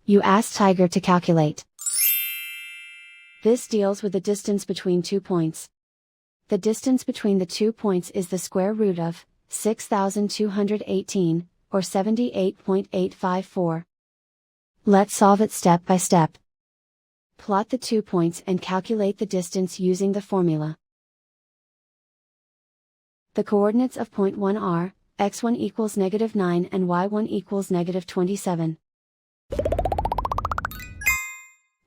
You ask Tiger to calculate. This deals with the distance between 2 points. The distance between the 2 points is the square root of 6,218, or 78.854. Let's solve it step by step. Plot the 2 points and calculate the distance using the formula. The coordinates of point 1 are, x1 equals -9 and y1 equals -27.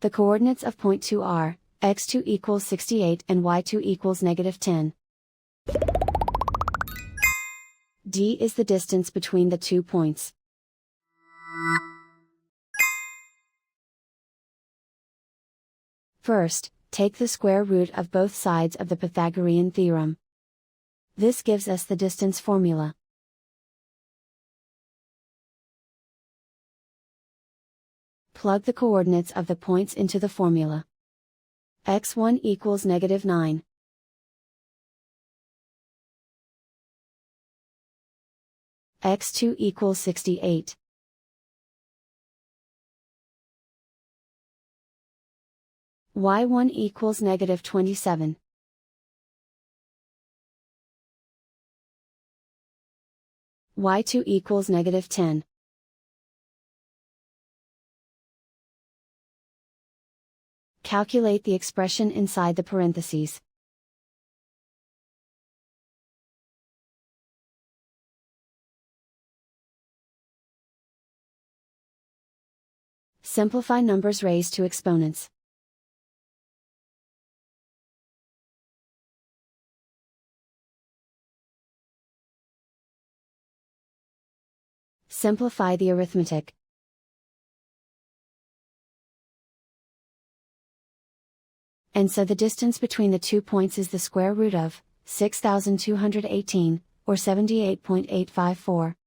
The coordinates of point 2 are, x2 equals 68 and y2 equals -10. D is the distance between the 2 points. First, take the square root of both sides of the Pythagorean theorem. This gives us the distance formula. Plug the coordinates of the points into the formula. x1 equals -9. x2 equals 68. y1 equals -27. y2 equals -10. Calculate the expression inside the parentheses. Simplify numbers raised to exponents. Simplify the arithmetic. And so the distance between the 2 points is the square root of 6,218, or 78.854.